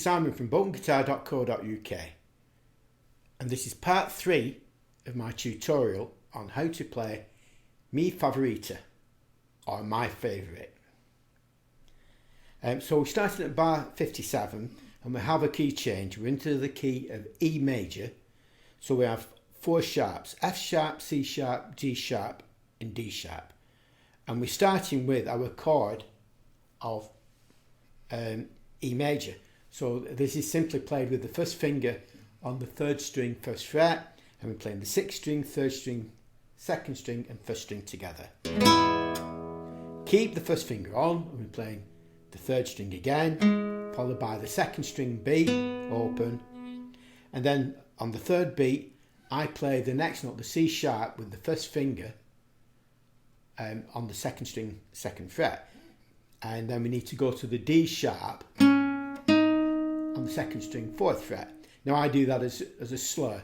is Simon from boltonguitar.co.uk, and this is part 3 of my tutorial on how to play Mi Favorita, or my favourite. So we're starting at bar 57 and we have a key change. We're into the key of E major, so we have 4 sharps: F sharp, C sharp, G sharp and D sharp, and we're starting with our chord of E major. So this is simply played with the first finger on the 3rd string 1st fret, and we're playing the 6th string, 3rd string, 2nd string and 1st string together. Keep the 1st finger on, and we're playing the 3rd string again, followed by the 2nd string B open, and then on the 3rd beat I play the next note, the C sharp, with the 1st finger on the 2nd string 2nd fret, and then we need to go to the D sharp on the 2nd string 4th fret. Now I do that as a slur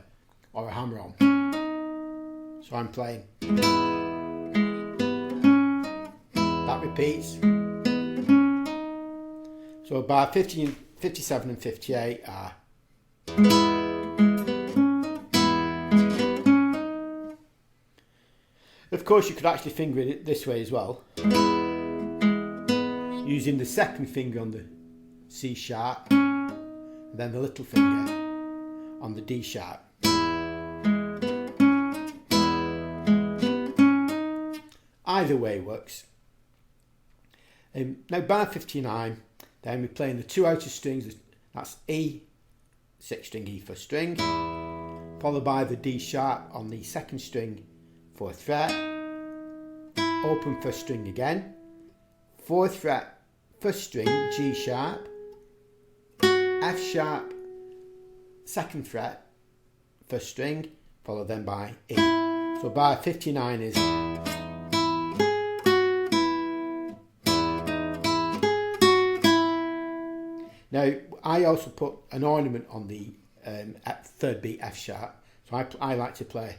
or a hammer on. So I'm playing. That repeats. So bar 50, 57 and 58 are. Of course you could actually finger it this way as well, using the 2nd finger on the C sharp and then the little finger on the D sharp. Either way works. Now bar 59, then we're playing the 2 outer strings, that's E, 6th string, E 1st string, followed by the D sharp on the 2nd string 4th fret, open 1st string again, 4th fret 1st string G sharp, F sharp 2nd fret 1st string, followed then by E. So bar 59 is. Now I also put an ornament on the 3rd beat F sharp, so I like to play.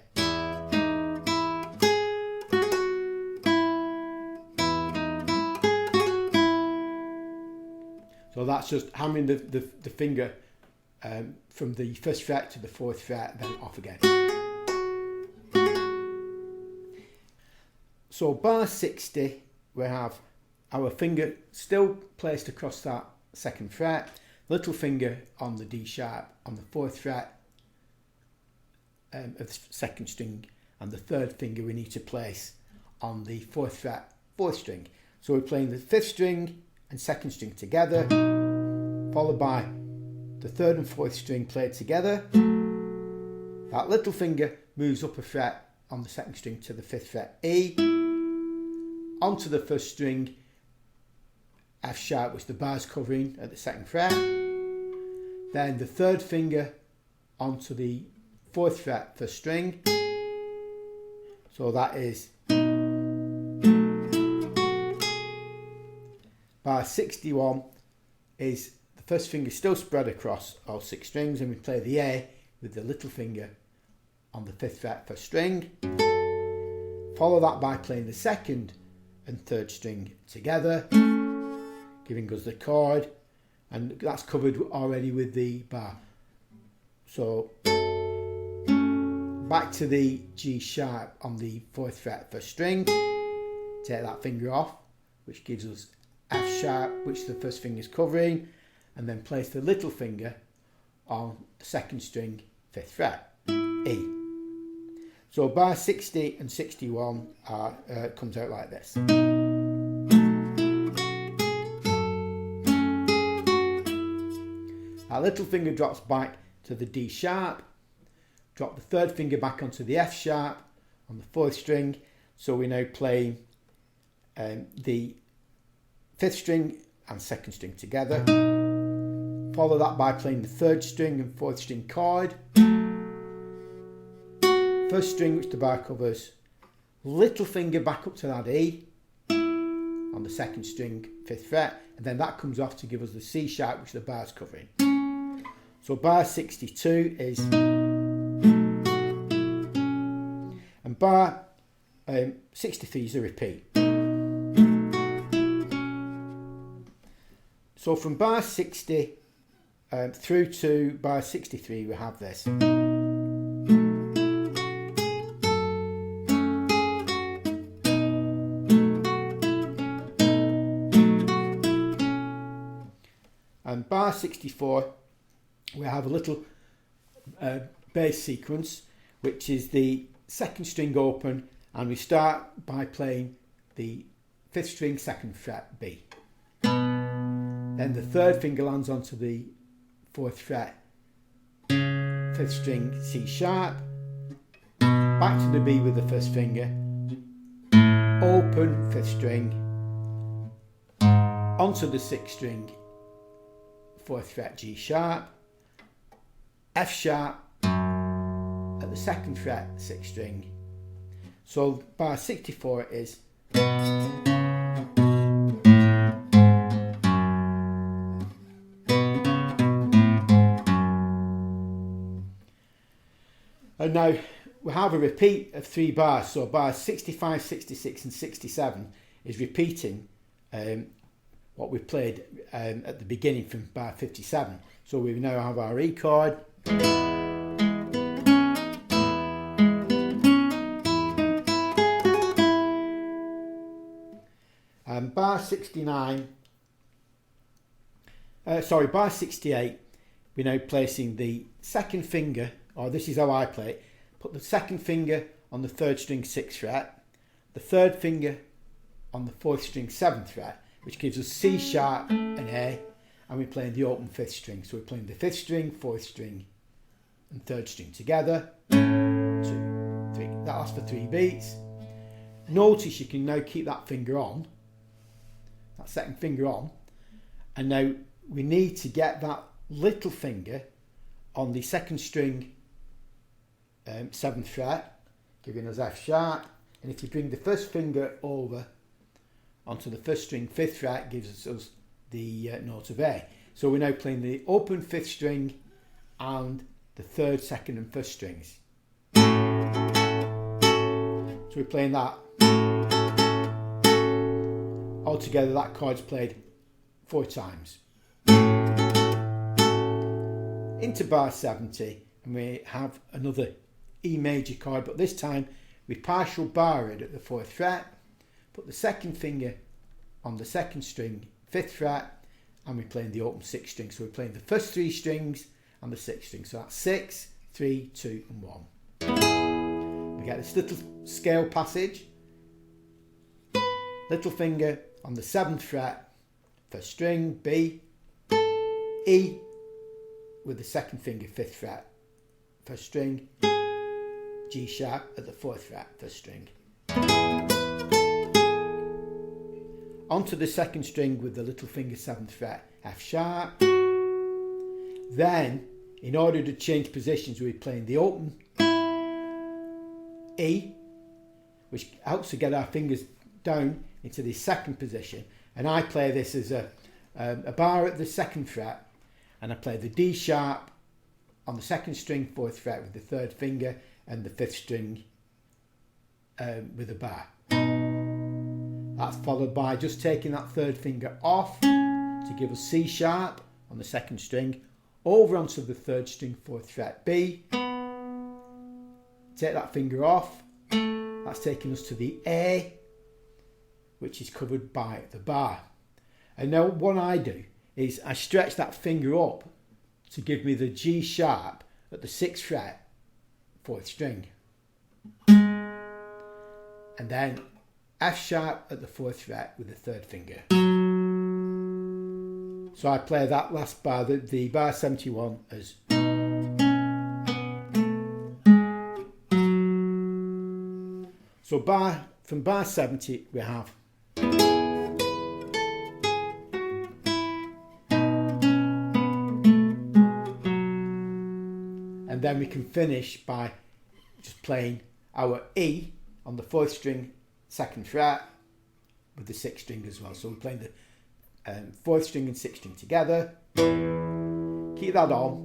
So that's just hammering the finger from the 1st fret to the 4th fret, then off again. So bar 60, we have our finger still placed across that 2nd fret, little finger on the D sharp on the 4th fret of the 2nd string, and the 3rd finger we need to place on the 4th fret 4th string. So we're playing the 5th string and 2nd string together, followed by the 3rd and 4th string played together. That little finger moves up a fret on the 2nd string to the 5th fret E, onto the 1st string F sharp, which the bar's covering at the 2nd fret, then the 3rd finger onto the 4th fret 1st string, so that is bar 61 is the 1st finger still spread across all 6 strings, and we play the A with the little finger on the 5th fret 1st string, follow that by playing the 2nd and 3rd string together, giving us the chord, and that's covered already with the bar. So back to the G sharp on the 4th fret 1st string, take that finger off, which gives us F sharp, which the 1st finger is covering, and then place the little finger on the 2nd string 5th fret, E. So bar 60 and 61 comes out like this. Our little finger drops back to the D sharp, drop the 3rd finger back onto the F sharp on the 4th string, so we're now playing the 5th string and 2nd string together, follow that by playing the 3rd string and 4th string chord, 1st string which the bar covers, little finger back up to that E on the 2nd string 5th fret, and then that comes off to give us the C sharp which the bar's covering. So bar 62 is, and bar 63 is a repeat. So from bar 60 through to bar 63 we have this. And bar 64 we have a little bass sequence, which is the second string open, and we start by playing the 5th string 2nd fret B. Then the 3rd finger lands onto the 4th fret 5th string C sharp, back to the B with the 1st finger, open 5th string, onto the 6th string 4th fret G sharp, F sharp at the 2nd fret 6th string. So bar 64 is and now we have a repeat of 3 bars, so bars 65, 66 and 67 is repeating what we played at the beginning from bar 57. So we now have our E chord, and bar 68, we're now placing the 2nd finger, or this is how I play it, put the 2nd finger on the 3rd string 6th fret, the 3rd finger on the 4th string 7th fret, which gives us C sharp and A, and we're playing the open 5th string. So we're playing the 5th string, 4th string and 3rd string together. 2, 3. That lasts for 3 beats. Notice you can now keep that finger on, that 2nd finger on, and now we need to get that little finger on the 2nd string 7th fret, giving us F sharp, and if you bring the 1st finger over onto the 1st string 5th fret, gives us the note of A. So we're now playing the open 5th string and the 3rd, 2nd and 1st strings. So we're playing that. Altogether that chord's played 4 times. Into bar 70, and we have another E major chord, but this time we partial bar it at the 4th fret, put the 2nd finger on the 2nd string 5th fret, and we're playing the open 6th string. So we're playing the first 3 strings and the 6th string. So that's 6, 3, 2 and 1. We get this little scale passage, little finger on the 7th fret, 1st string B, E with the 2nd finger 5th fret, 1st string, G sharp at the 4th fret, 1st string. Onto the 2nd string with the little finger 7th fret, F sharp. Then, in order to change positions, we're playing the open E, which helps to get our fingers down into the 2nd position. And I play this as a bar at the 2nd fret, and I play the D sharp on the 2nd string 4th fret with the 3rd finger, and the 5th string with a bar. That's followed by just taking that 3rd finger off to give us C sharp on the 2nd string, over onto the 3rd string 4th fret B, take that finger off, that's taking us to the A, which is covered by the bar. And now what I do is I stretch that finger up to give me the G sharp at the 6th fret 4th string, and then F sharp at the 4th fret with the 3rd finger. So I play that last bar, the bar 71, as so from bar 70 we have and then we can finish by just playing our E on the 4th string 2nd fret with the 6th string as well. So we're playing the 4th string and 6th string together. Keep that on.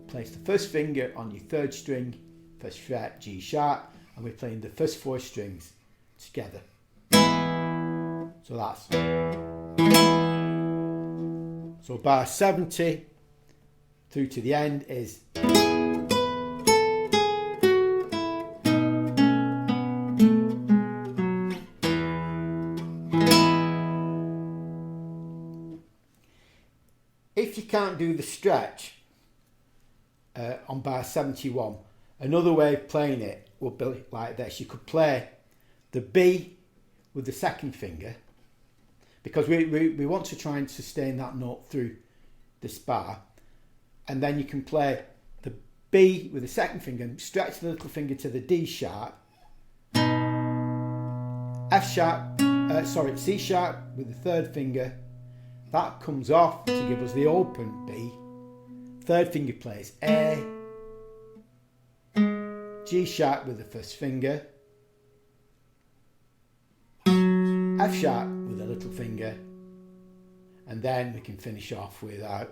Place the 1st finger on your 3rd string, 1st fret, G sharp, and we're playing the first 4 strings together. So that's bar 70 through to the end is if you can't do the stretch on bar 71, another way of playing it would be like this. You could play the B with the second finger, because we want to try and sustain that note through this bar, and then you can play the B with the second finger and stretch the little finger to the D sharp, C sharp with the third finger. That comes off to give us the open B. Third finger plays A, G sharp with the first finger, F sharp with the little finger, and then we can finish off with our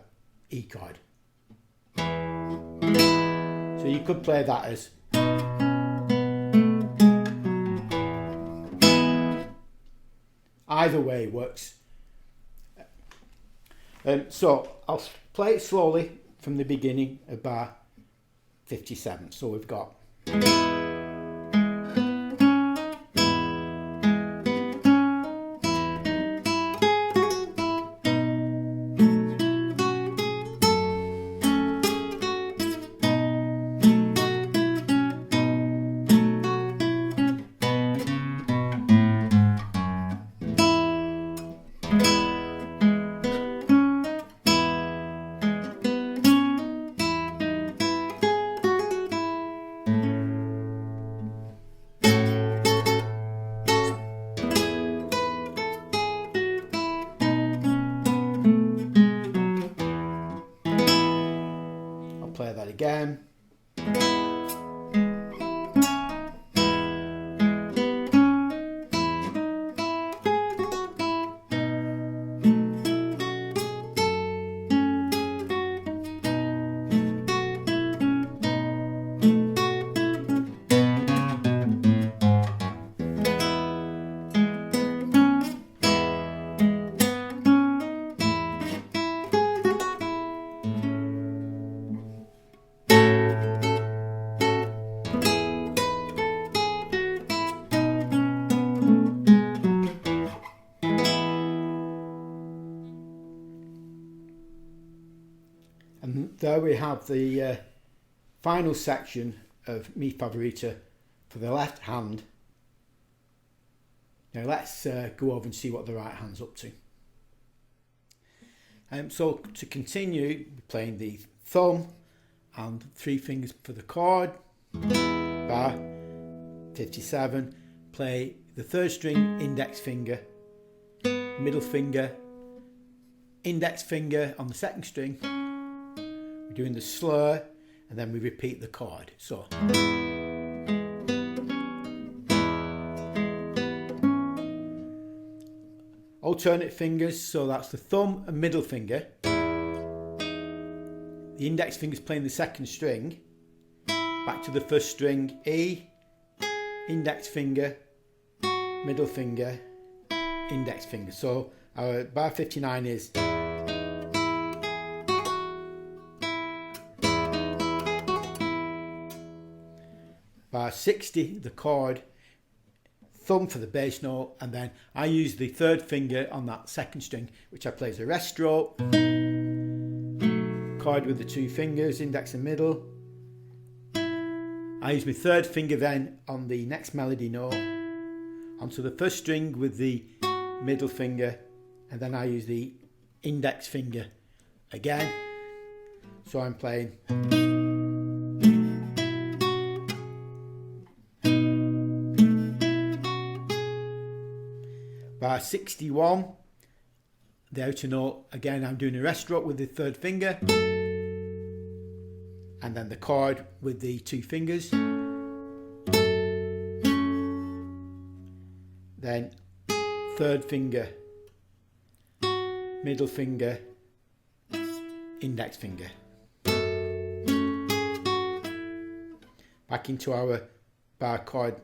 E chord. So you could play that as either way works. So I'll play it slowly from the beginning of bar 57. So we've got play that again. And there we have the final section of Mi Favorita for the left hand. Now let's go over and see what the right hand's up to. So to continue, we're playing the thumb and three fingers for the chord, bar 57, play the third string, index finger, middle finger, index finger on the second string. We're doing the slur and then we repeat the chord. So alternate fingers, so that's the thumb and middle finger. The index finger is playing the second string. Back to the first string, E, index finger, middle finger, index finger. So our bar 59 is bar 60, the chord, thumb for the bass note, and then I use the third finger on that second string, which I play as a rest stroke. Chord with the two fingers, index and middle. I use my third finger then on the next melody note, onto the first string with the middle finger, and then I use the index finger again. So I'm playing bar 61, the outer note, again I'm doing a rest stroke with the third finger, and then the chord with the two fingers, then third finger, middle finger, index finger. Back into our bar chord,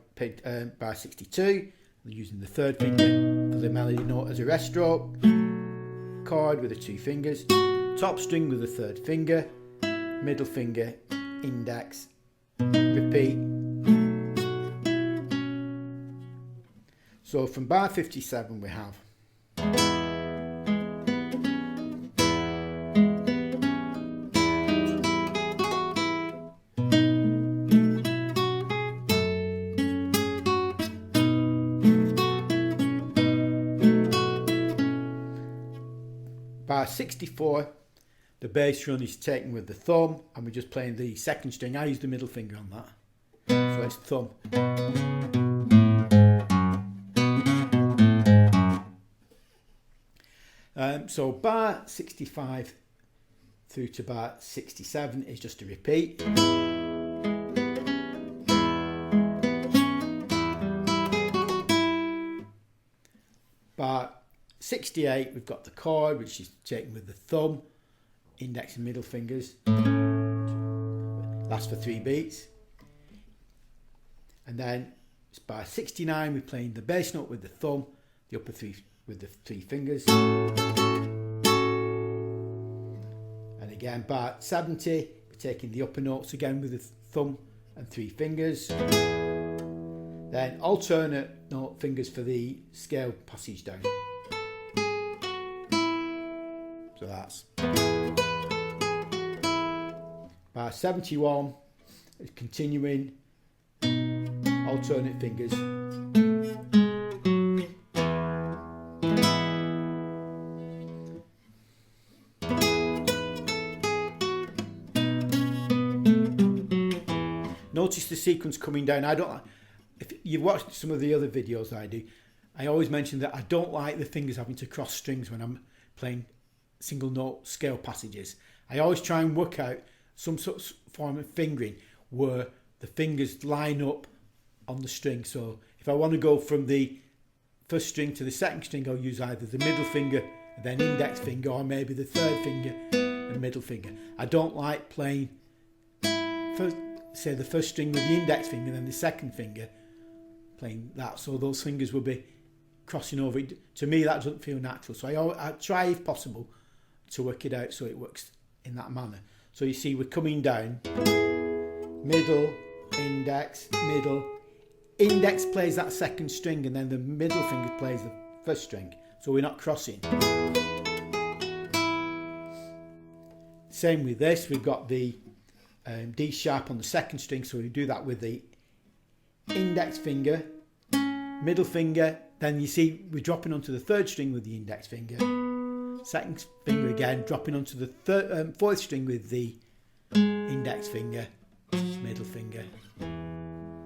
bar 62, we're using the third finger for the melody note as a rest stroke, chord with the two fingers, top string with the third finger, middle finger, index, repeat. So from bar 57 we have bar 64, the bass run is taken with the thumb and we're just playing the second string. I use the middle finger on that, so it's thumb. So bar 65 through to bar 67 is just a repeat. Bar 68 we've got the chord, which is taken with the thumb, index and middle fingers. Lasts for 3 beats. And then it's bar 69 we're playing the bass note with the thumb, the upper 3 with the 3 fingers. And again bar 70 we're taking the upper notes again with the thumb and 3 fingers. Then alternate note fingers for the scale passage down. So that's bar 71 is continuing alternate fingers. Notice the sequence coming down. If you've watched some of the other videos I do, I always mention that I don't like the fingers having to cross strings when I'm playing single note scale passages. I always try and work out some sort of form of fingering where the fingers line up on the string. So if I want to go from the first string to the second string, I'll use either the middle finger and then index finger, or maybe the third finger and middle finger. I don't like playing say the first string with the index finger and then the second finger, playing that, so those fingers will be crossing over. To me that doesn't feel natural, so I try if possible to work it out so it works in that manner. So you see we're coming down, middle, index, middle, index plays that second string and then the middle finger plays the first string, so we're not crossing. Same with this, we've got the D sharp on the second string, so we do that with the index finger, middle finger, then you see we're dropping onto the third string with the index finger, second finger again, dropping onto the fourth string with the index finger, middle finger.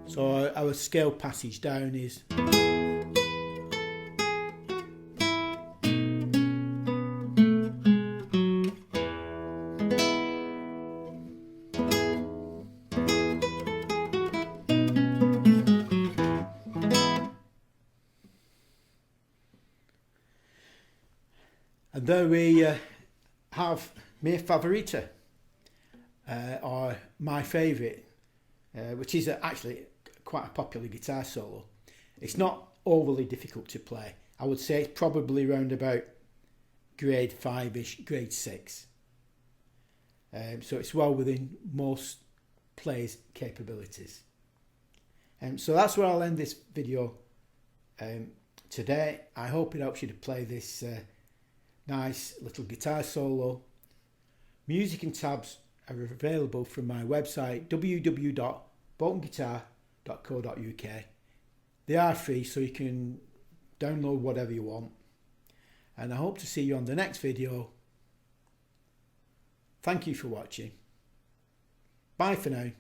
So our scale passage down is and there we have my Favorita, or my favourite, which is actually quite a popular guitar solo. It's not overly difficult to play. I would say it's probably around about grade 5-ish, grade 6. So it's well within most players' capabilities. So that's where I'll end this video today. I hope it helps you to play this nice little guitar solo. Music and tabs are available from my website www.boltonguitar.co.uk. They are free, so you can download whatever you want. And I hope to see you on the next video. Thank you for watching. Bye for now.